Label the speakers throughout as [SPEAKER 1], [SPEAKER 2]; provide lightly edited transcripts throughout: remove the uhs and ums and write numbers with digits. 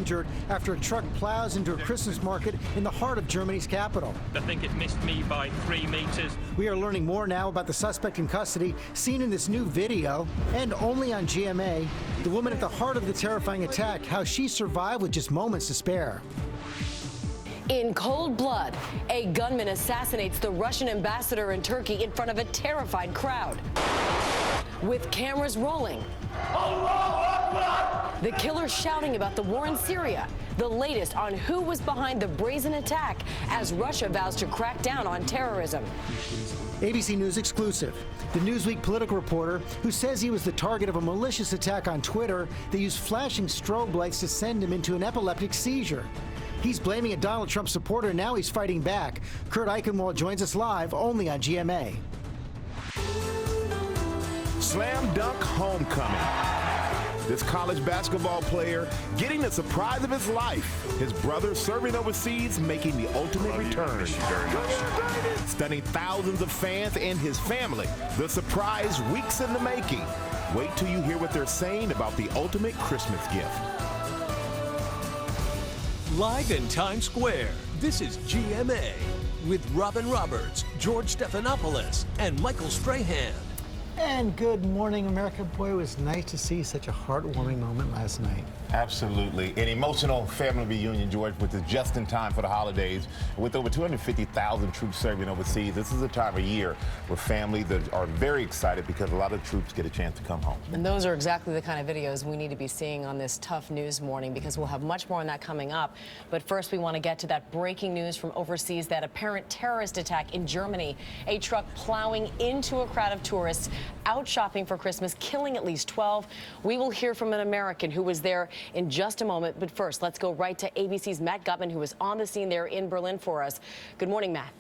[SPEAKER 1] injured after a truck plows into a Christmas market in the heart of Germany's capital.
[SPEAKER 2] I think it missed me by 3 meters.
[SPEAKER 1] We are learning more now about the suspect in custody, seen in this new video, and only on GMA, the woman at the heart of the terrifying attack, how she survived with just moments to spare.
[SPEAKER 3] In cold blood, a gunman assassinates the Russian ambassador in Turkey in front of a terrified crowd. With cameras rolling, the killer shouting about the war in Syria. The latest on who was behind the brazen attack as Russia vows to crack down on terrorism.
[SPEAKER 1] ABC News exclusive. The Newsweek political reporter who says he was the target of a malicious attack on Twitter that used flashing strobe lights to send him into an epileptic seizure. He's blaming a Donald Trump supporter, now he's fighting back. Kurt Eichenwald joins us live only on GMA.
[SPEAKER 4] Slam dunk homecoming. This college basketball player getting the surprise of his life. His brother serving overseas, making the ultimate return. Stunning thousands of fans and his family. The surprise weeks in the making. Wait till you hear what they're saying about the ultimate Christmas gift.
[SPEAKER 5] Live in Times Square, this is GMA with Robin Roberts, George Stephanopoulos, and Michael Strahan.
[SPEAKER 1] And good morning, America. Boy, it was nice to see such a heartwarming moment last night.
[SPEAKER 6] Absolutely. An emotional family reunion, George, which is just in time for the holidays. With over 250,000 troops serving overseas, this is a time of year where families are very excited because a lot of troops get a chance to come home.
[SPEAKER 3] And those are exactly the kind of videos we need to be seeing on this tough news morning, because we'll have much more on that coming up. But first, we want to get to that breaking news from overseas, that apparent terrorist attack in Germany. A truck plowing into a crowd of tourists out shopping for Christmas, killing at least 12. We will hear from an American who was there in just a moment. But first, let's go right to ABC's Matt Gutman, who is on the scene there in Berlin for us. Good morning, Matt.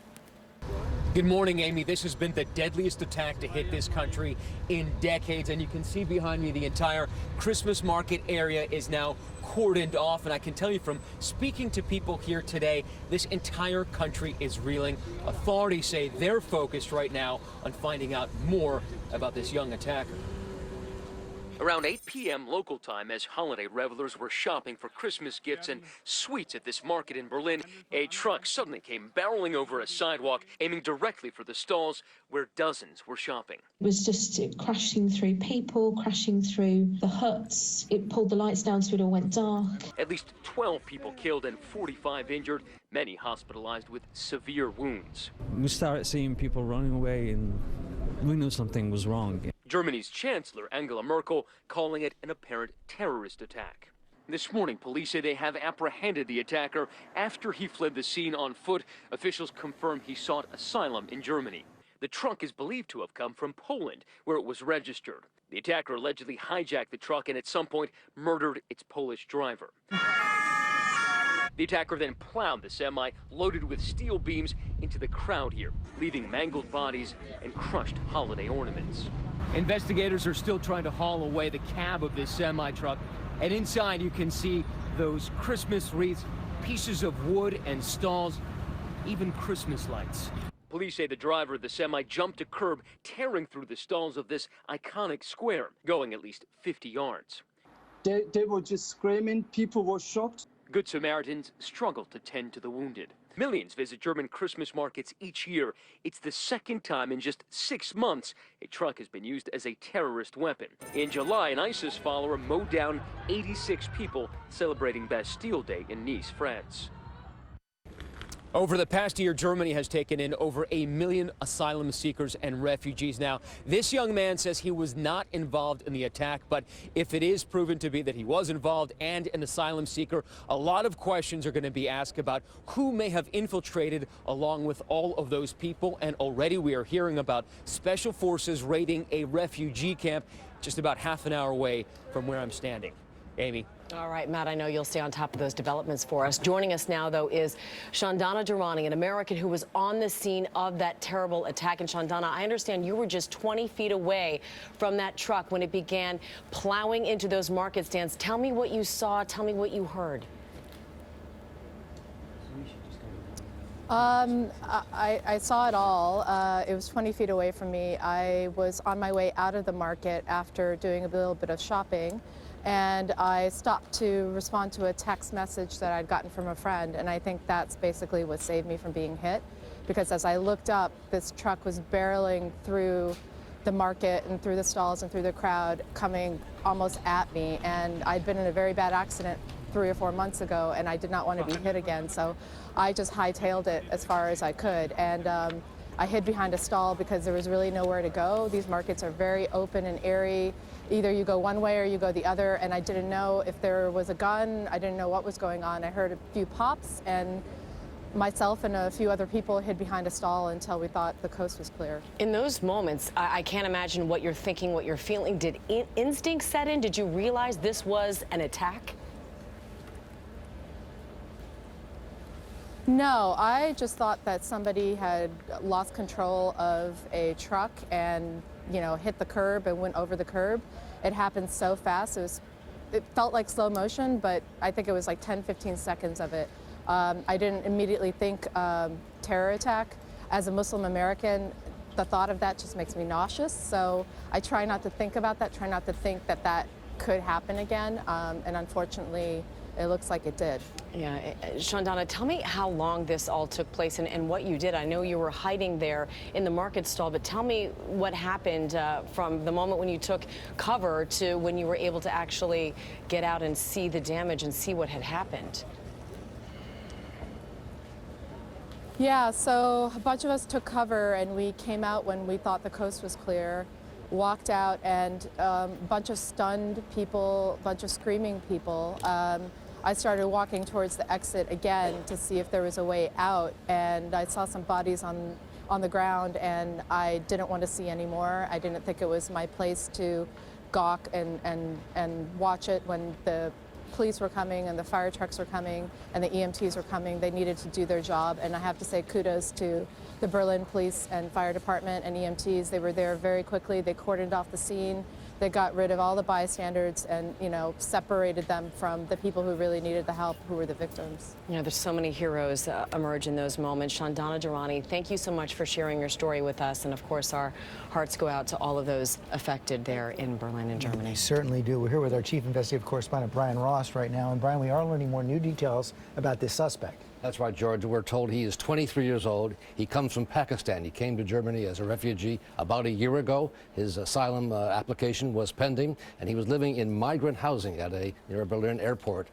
[SPEAKER 7] Good morning, Amy. This has been the deadliest attack to hit this country in decades, and you can see behind me the entire Christmas market area is now cordoned off, and I can tell you from speaking to people here today, this entire country is reeling. Authorities say they're focused right now on finding out more about this young attacker. Around 8 p.m. local time, as holiday revelers were shopping for Christmas gifts and sweets at this market in Berlin, a truck suddenly came barreling over a sidewalk, aiming directly for the stalls where dozens were shopping.
[SPEAKER 8] It was just crashing through people, crashing through the huts. It pulled the lights down so it all went dark.
[SPEAKER 7] At least 12 people killed and 45 injured, many hospitalized with severe wounds.
[SPEAKER 9] We started seeing people running away, and we knew something was wrong.
[SPEAKER 7] Germany's Chancellor Angela Merkel calling it an apparent terrorist attack. This morning, police say they have apprehended the attacker after he fled the scene on foot. Officials confirm he sought asylum in Germany. The truck is believed to have come from Poland, where it was registered. The attacker allegedly hijacked the truck and at some point murdered its Polish driver. The attacker then plowed the semi loaded with steel beams into the crowd here, leaving mangled bodies and crushed holiday ornaments. Investigators are still trying to haul away the cab of this semi-truck, and inside you can see those Christmas wreaths, pieces of wood and stalls, even Christmas lights. Police say the driver of the semi jumped a curb, tearing through the stalls of this iconic square, going at least 50 yards.
[SPEAKER 10] They were just screaming. People were shocked.
[SPEAKER 7] Good Samaritans struggle to tend to the wounded. Millions visit German Christmas markets each year. It's the second time in just 6 months a truck has been used as a terrorist weapon. In July, an ISIS follower mowed down 86 people celebrating Bastille Day in Nice, France. Over the past year, Germany has taken in over 1 million asylum seekers and refugees. Now, this young man says he was not involved in the attack, but if it is proven to be that he was involved and an asylum seeker, a lot of questions are going to be asked about who may have infiltrated along with all of those people. And already we are hearing about special forces raiding a refugee camp just about half an hour away from where I'm standing. Amy.
[SPEAKER 3] All right, Matt, I know you'll stay on top of those developments for us. Joining us now, though, is Shandana Durrani, an American who was on the scene of that terrible attack. And Shandana, I understand you were just 20 feet away from that truck when it began plowing into those market stands. Tell me what you saw. Tell me what you heard.
[SPEAKER 11] I saw it all. It was 20 feet away from me. I was on my way out of the market after doing a little bit of shopping. and I stopped to respond to a text message that I'd gotten from a friend, and I think that's basically what saved me from being hit, because as I looked up, this truck was barreling through the market and through the stalls and through the crowd, coming almost at me, and I'd been in a very bad accident 3 or 4 months ago, and I did not want to be hit again, so I just hightailed it as far as I could, and I hid behind a stall because there was really nowhere to go. These markets are very open and airy. Either you go one way or you go the other, and I didn't know if there was a gun. I didn't know what was going on. I heard a few pops, and myself and a few other people hid behind a stall until we thought the coast was clear.
[SPEAKER 3] In those moments, I can't imagine what you're thinking, what you're feeling. Did instinct set in? Did you realize this was an attack?
[SPEAKER 11] No, I just thought that somebody had lost control of a truck and, you know, hit the curb and went over the curb. It happened so fast. It felt like slow motion, but I think it was like 10, 15 seconds of it. I didn't immediately think terror attack. As a Muslim American, the thought of that just makes me nauseous. So I try not to think about that, try not to think that that could happen again. And unfortunately, it looks like it did.
[SPEAKER 3] Yeah, Shondana, tell me how long this all took place and what you did. I know you were hiding there in the market stall, but tell me what happened from the moment when you took cover to when you were able to actually get out and see the damage and see what had happened.
[SPEAKER 11] Yeah, so a bunch of us took cover and we came out when we thought the coast was clear, walked out, and a bunch of stunned people, a bunch of screaming people. I started walking towards the exit again to see if there was a way out, and I saw some bodies on the ground, and I didn't want to see any more. I didn't think it was my place to gawk and watch it when the police were coming and the fire trucks were coming and the EMTs were coming. They needed to do their job, and I have to say kudos to the Berlin Police and Fire Department and EMTs. They were there very quickly. They cordoned off the scene. They got rid of all the bystanders and, you know, separated them from the people who really needed the help, who were the victims.
[SPEAKER 3] You know, there's so many heroes emerge in those moments. Shondana Durrani, thank you so much for sharing your story with us. And of course, our hearts go out to all of those affected there in Berlin and Germany.
[SPEAKER 1] We certainly do. We're here with our chief investigative correspondent, Brian Ross, right now. And Brian, we are learning more new details about this suspect.
[SPEAKER 12] That's right, George. We're told he is 23 years old. He comes from Pakistan. He came to Germany as a refugee about a year ago. His asylum application was pending, and he was living in migrant housing near a Berlin airport.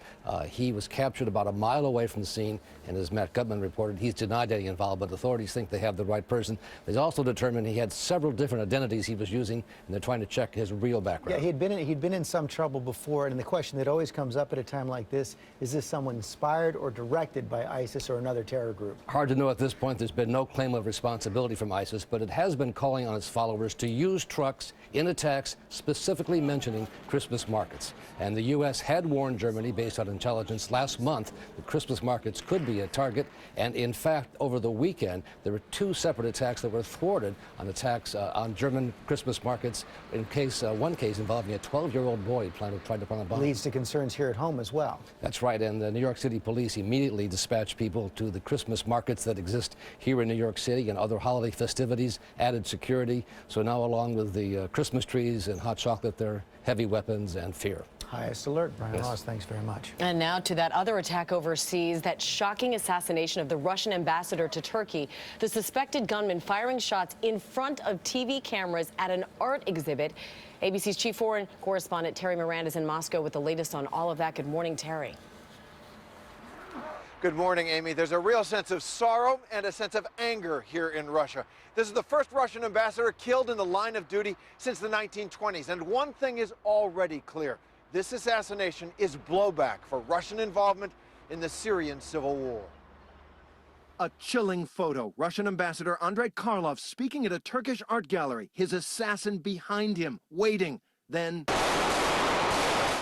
[SPEAKER 12] He was captured about a mile away from the scene, and as Matt Gutman reported, he's denied any involvement, but authorities think they have the right person. They also determined he had several different identities he was using, and they're trying to check his real background.
[SPEAKER 1] Yeah, he'd been in some trouble before, and the question that always comes up at a time like this, is this someone inspired or directed by ISIS or another terror group?
[SPEAKER 12] Hard to know at this point. There's been no claim of responsibility from ISIS, but it has been calling on its followers to use trucks in attacks, specifically mentioning Christmas markets. And the U.S. had warned Germany, based on intelligence last month, that Christmas markets could be a target. And in fact, over the weekend, there were 2 separate attacks that were thwarted on attacks on German Christmas markets. In one case involving a 12-year-old boy who tried to plant a bomb.
[SPEAKER 1] Leads to concerns here at home as well.
[SPEAKER 12] That's right, and the New York City police immediately dispatched people to the Christmas markets that exist here in New York City and other holiday festivities, added security. So now, along with the Christmas trees and hot chocolate, there are heavy weapons and fear.
[SPEAKER 1] Highest alert. Brian Ross, thanks very much.
[SPEAKER 3] And now to that other attack overseas, that shocking assassination of the Russian ambassador to Turkey. The suspected gunman firing shots in front of TV cameras at an art exhibit. ABC's chief foreign correspondent Terry Moran is in Moscow with the latest on all of that. Good morning, Terry.
[SPEAKER 13] Good morning, Amy. There's a real sense of sorrow and a sense of anger here in Russia. This is the first Russian ambassador killed in the line of duty since the 1920s. And one thing is already clear. This assassination is blowback for Russian involvement in the Syrian civil war. A chilling photo. Russian ambassador Andrei Karlov speaking at a Turkish art gallery. His assassin behind him, waiting. Then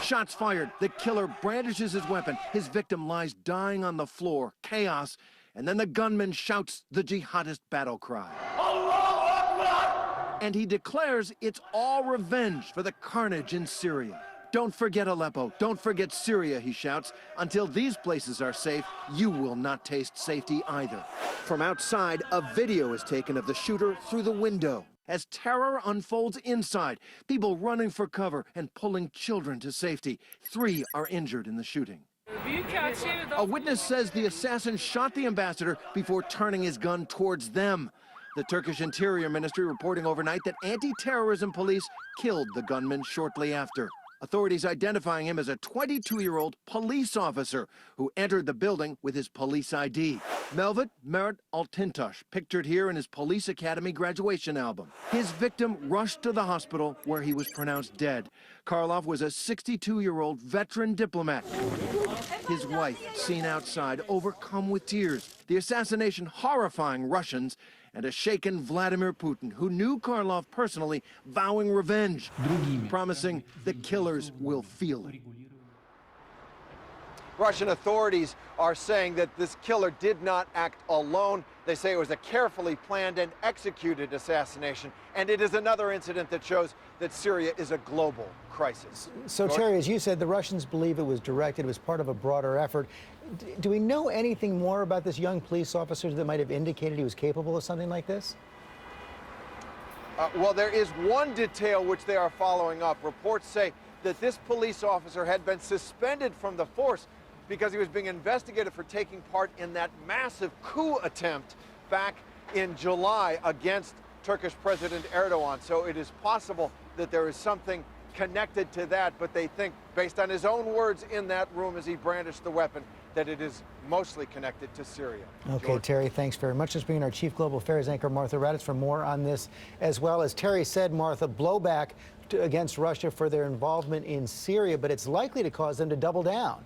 [SPEAKER 13] shots fired. The killer brandishes his weapon. His victim lies dying on the floor. Chaos. And then the gunman shouts the jihadist battle cry. And he declares it's all revenge for the carnage in Syria.
[SPEAKER 14] Don't forget Aleppo. Don't forget Syria, he shouts. Until these places are safe, you will not taste safety either. From outside, a video is taken of the shooter through the window. As terror unfolds inside, people running for cover and pulling children to safety. 3 are injured in the shooting. A witness says the assassin shot the ambassador before turning his gun towards them. The Turkish Interior Ministry reporting overnight that anti-terrorism police killed the gunman shortly after. Authorities identifying him as a 22-year-old police officer who entered the building with his police ID. Melvit Merit Altintash, pictured here in his police academy graduation album. His victim rushed to the hospital where he was pronounced dead. Karlov was a 62-year-old veteran diplomat. His wife, seen outside, overcome with tears. The assassination horrifying Russians and a shaken Vladimir Putin, who knew Karlov personally, vowing revenge, promising the killers will feel it.
[SPEAKER 13] Russian authorities are saying that this killer did not act alone. They say it was a carefully planned and executed assassination, and it is another incident that shows that Syria is a global crisis.
[SPEAKER 1] So, Terry, as you said, the Russians believe it was directed, it was part of a broader effort. Do we know anything more about this young police officer that might have indicated he was capable of something like this?
[SPEAKER 13] Well, there is one detail which they are following up. Reports say that this police officer had been suspended from the force because he was being investigated for taking part in that massive coup attempt back in July against Turkish President Erdogan. So it is possible that there is something connected to that, but they think, based on his own words in that room as he brandished the weapon, that it is mostly connected to Syria.
[SPEAKER 1] Okay,
[SPEAKER 13] George.
[SPEAKER 1] Terry, thanks very much. Let's bring in our Chief Global Affairs anchor, Martha Raddatz, for more on this as well. As Terry said, Martha, blowback against Russia for their involvement in Syria, but it's likely to cause them to double down.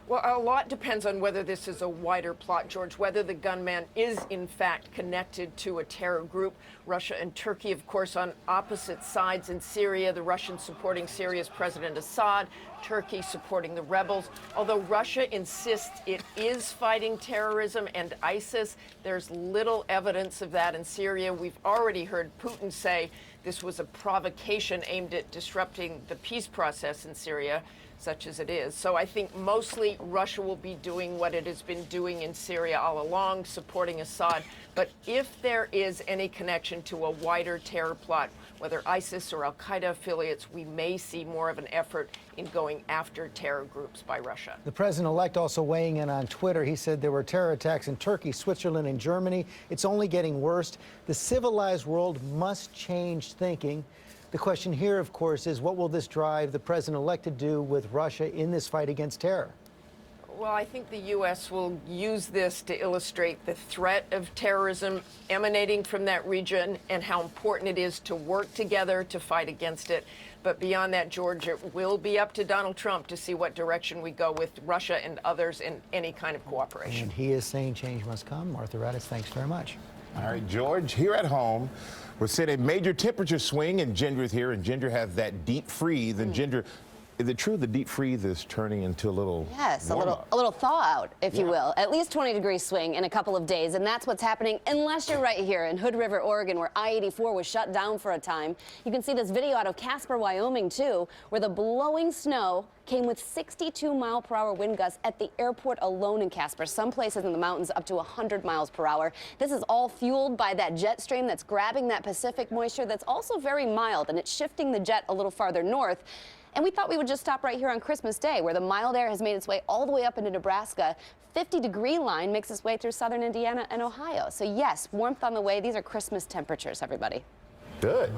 [SPEAKER 15] Well, a lot depends on whether this is a wider plot, George, whether the gunman is in fact connected to a terror group. Russia and Turkey, of course, on opposite sides in Syria, the Russians supporting Syria's President Assad, Turkey supporting the rebels. Although Russia insists it is fighting terrorism and ISIS, there's little evidence of that in Syria. We've already heard Putin say this was a provocation aimed at disrupting the peace process in Syria, such as it is. So I think mostly Russia will be doing what it has been doing in Syria all along, supporting Assad. But if there is any connection to a wider terror plot, whether ISIS or al-Qaeda affiliates, we may see more of an effort in going after terror groups by Russia.
[SPEAKER 1] The president-elect also weighing in on Twitter. He said there were terror attacks in Turkey, Switzerland, and Germany. It's only getting worse. The civilized world must change thinking. The question here, of course, is what will this drive the president-elect to do with Russia in this fight against terror?
[SPEAKER 15] Well, I think the U.S. will use this to illustrate the threat of terrorism emanating from that region and how important it is to work together to fight against it. But beyond that, George, it will be up to Donald Trump to see what direction we go with Russia and others in any kind of cooperation.
[SPEAKER 1] And he is saying change must come. Martha Raddatz, thanks very much.
[SPEAKER 6] All right, George, here at home, we're seeing a major temperature swing, and Ginger is here, and Ginger has that deep freeze. And Ginger, is it true the deep freeze is turning into a little
[SPEAKER 16] Yes, a little thaw out, if you will. At least 20-degree swing in a couple of days, and that's what's happening unless you're right here in Hood River, Oregon, where I-84 was shut down for a time. You can see this video out of Casper, Wyoming, too, where the blowing snow came with 62-mile-per-hour wind gusts at the airport alone in Casper. Some places in the mountains up to 100 miles per hour. This is all fueled by that jet stream that's grabbing that Pacific moisture that's also very mild, and it's shifting the jet a little farther north. And we thought we would just stop right here on Christmas Day, where the mild air has made its way all the way up into Nebraska. 50-degree line makes its way through southern Indiana and Ohio. So yes, warmth on the way. These are Christmas temperatures, everybody.
[SPEAKER 6] Good.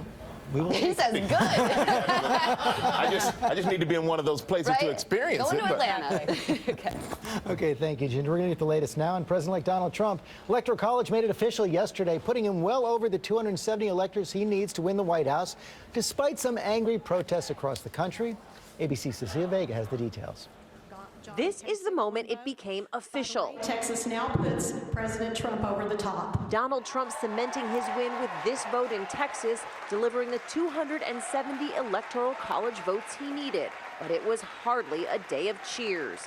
[SPEAKER 16] He says good.
[SPEAKER 6] I just need to be in one of those places to experience
[SPEAKER 16] it. Go
[SPEAKER 6] it.
[SPEAKER 16] to Atlanta.
[SPEAKER 1] Okay, thank you, Ginger. We're going to get the latest now on President-elect Donald Trump. Electoral College made it official yesterday, putting him well over the 270 electors he needs to win the White House, despite some angry protests across the country. ABC's Cecilia Vega has the details.
[SPEAKER 17] This is the moment it became official.
[SPEAKER 18] Texas now puts President Trump over the top.
[SPEAKER 17] Donald Trump cementing his win with this vote in Texas, delivering the 270 electoral college votes he needed. But it was hardly a day of cheers.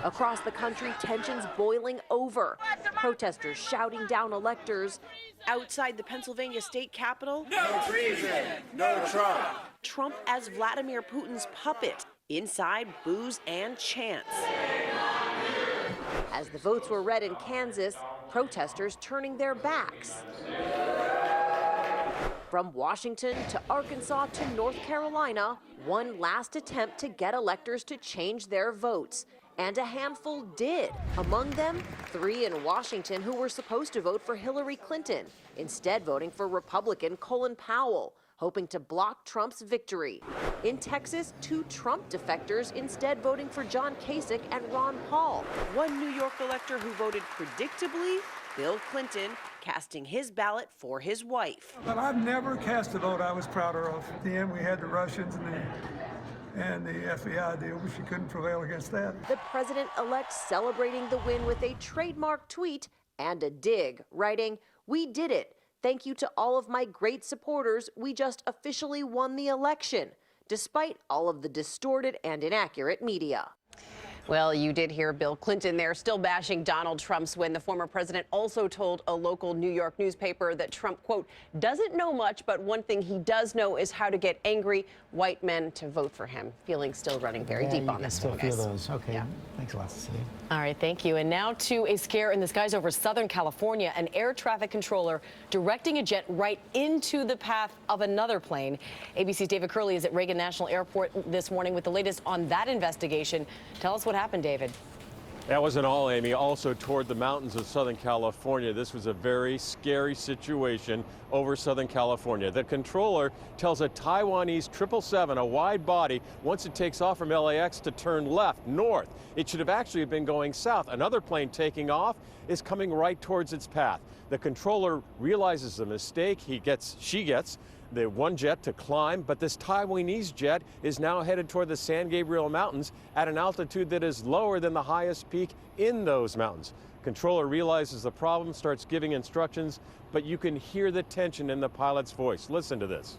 [SPEAKER 17] Across the country, tensions boiling over. protesters shouting down electors.
[SPEAKER 19] Outside the Pennsylvania state capitol,
[SPEAKER 20] no treason, no Trump.
[SPEAKER 19] Trump as Vladimir Putin's puppet. Inside, booze and chants.
[SPEAKER 17] As the votes were read in Kansas, protesters turning their backs. From Washington to Arkansas to North Carolina, one last attempt to get electors to change their votes. And a handful did. Among them, 3 in Washington who were supposed to vote for Hillary Clinton, instead voting for Republican Colin Powell, hoping to block Trump's victory. In Texas, 2 Trump defectors instead voting for John Kasich and Ron Paul.
[SPEAKER 19] One New York elector who voted predictably, Bill Clinton, casting his ballot for his wife.
[SPEAKER 21] But I've never cast a vote I was prouder of. At the end, we had the Russians and the FBI deal, but she couldn't prevail against that.
[SPEAKER 17] The president-elect celebrating the win with a trademark tweet and a dig, writing, "We did it. Thank you to all of my great supporters. We just officially won the election, despite all of the distorted and inaccurate media."
[SPEAKER 3] Well, you did hear Bill Clinton there, still bashing Donald Trump's win. The former president also told a local New York newspaper that Trump, quote, doesn't know much, but one thing he does know is how to get angry white men to vote for him. Feelings still running very deep on this one, guys.
[SPEAKER 1] Those. Okay.
[SPEAKER 3] Yeah.
[SPEAKER 1] Thanks a lot, Cecilia.
[SPEAKER 3] All right, thank you. And now to a scare in the skies over Southern California. An air traffic controller directing a jet right into the path of another plane. ABC's David Curley is at Reagan National Airport this morning with the latest on that investigation. Tell us what happened, David.
[SPEAKER 22] That wasn't all, Amy. Also toward the mountains of Southern California, this was a very scary situation over Southern California. The controller tells a Taiwanese 777, a wide body, once it takes off from LAX to turn left, north. It should have actually been going south. Another plane taking off is coming right towards its path. The controller realizes the mistake. She gets the one jet to climb, but this Taiwanese jet is now headed toward the San Gabriel Mountains at an altitude that is lower than the highest peak in those mountains. Controller realizes the problem, starts giving instructions, but you can hear the tension in the pilot's voice. Listen to this.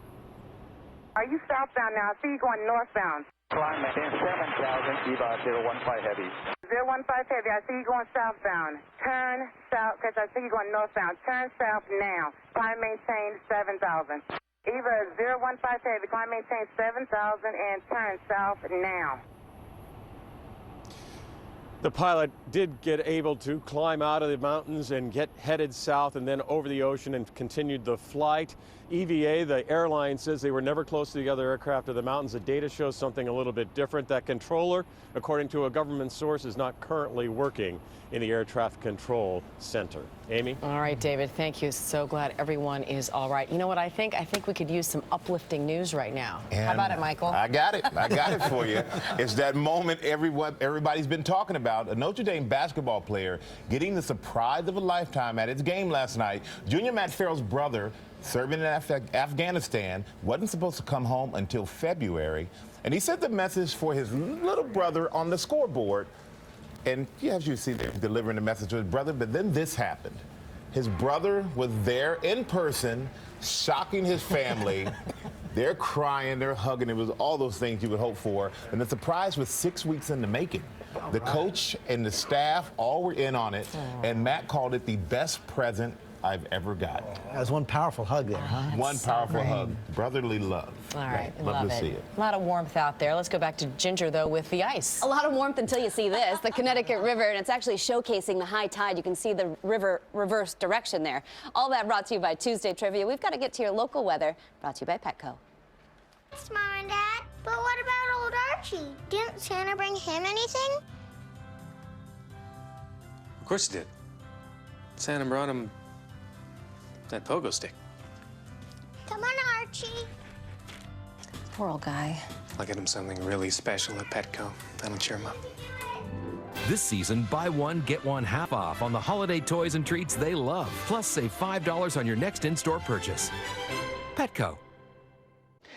[SPEAKER 23] Are you southbound now? I see you going northbound.
[SPEAKER 24] Climb maintain 7,000, EVA 015 heavy.
[SPEAKER 23] 015 heavy, I see you going southbound. Turn south, because I see you going northbound. Turn south now. Climb maintain 7,000. EVA 015 heavy, climb maintain 7,000 and turn south now.
[SPEAKER 22] The pilot did get able to climb out of the mountains and get headed south and then over the ocean and continued the flight. EVA, the airline, says they were never close to the other aircraft of the mountains. The data shows something a little bit different. That controller, according to a government source, is not currently working in the air traffic control center. Amy?
[SPEAKER 3] All right, David, thank you. So glad everyone is all right. You know what I think? I think we could use some uplifting news right now.
[SPEAKER 6] And
[SPEAKER 3] how about it, Michael?
[SPEAKER 6] I got it. I got it for you. It's that moment everybody's been talking about. A Notre Dame basketball player getting the surprise of a lifetime at its game last night. Junior Matt Farrell's brother, serving in Afghanistan, wasn't supposed to come home until February. And he sent the message for his little brother on the scoreboard. And as you see, they're delivering the message to his brother. But then this happened. His brother was there in person, shocking his family. They're crying, they're hugging. It was all those things you would hope for. And the surprise was 6 weeks in the making. The coach and the staff all were in on it. And Matt called it the best present I've ever got.
[SPEAKER 1] That was one powerful hug there, huh?
[SPEAKER 6] One powerful hug. Brotherly love.
[SPEAKER 3] All right,
[SPEAKER 6] love to see it.
[SPEAKER 3] A lot of warmth out there. Let's go back to Ginger, though, with the ice.
[SPEAKER 16] A lot of warmth until you see this, the Connecticut River, and it's actually showcasing the high tide. You can see the river reverse direction there. All that brought to you by Tuesday Trivia. We've got to get to your local weather, brought to you by Petco.
[SPEAKER 25] Thanks, Mom and Dad. But what about old Archie? Didn't Santa bring him anything?
[SPEAKER 26] Of course he did. Santa brought him that pogo stick.
[SPEAKER 25] Come on, Archie.
[SPEAKER 16] Poor old guy.
[SPEAKER 26] I'll get him something really special at Petco. That'll cheer him up.
[SPEAKER 27] This season, buy one, get one half off on the holiday toys and treats they love. Plus, save $5 on your next in-store purchase. Petco.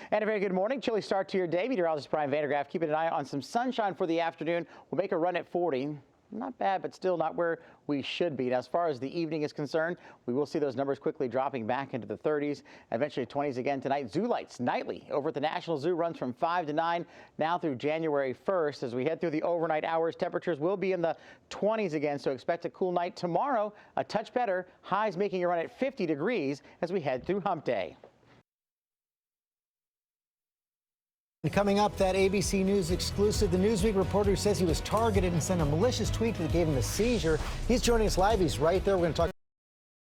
[SPEAKER 28] And a very good morning. Chilly start to your day. Meteorologist Brian Vandergraff keeping an eye on some sunshine for the afternoon. We'll make a run at 40. not bad, but still not where we should be. Now, as far as the evening is concerned, we will see those numbers quickly dropping back into the 30s, eventually 20s again tonight. Zoo lights nightly over at the National Zoo runs from 5 to 9 now through January 1st. As we head through the overnight hours, temperatures will be in the 20s again, so expect a cool night tomorrow. A touch better, highs making a run at 50 degrees as we head through hump day.
[SPEAKER 1] And coming up, that ABC News exclusive, the Newsweek reporter who says he was targeted and sent a malicious tweet that gave him a seizure. He's joining us live. He's right there. We're going to talk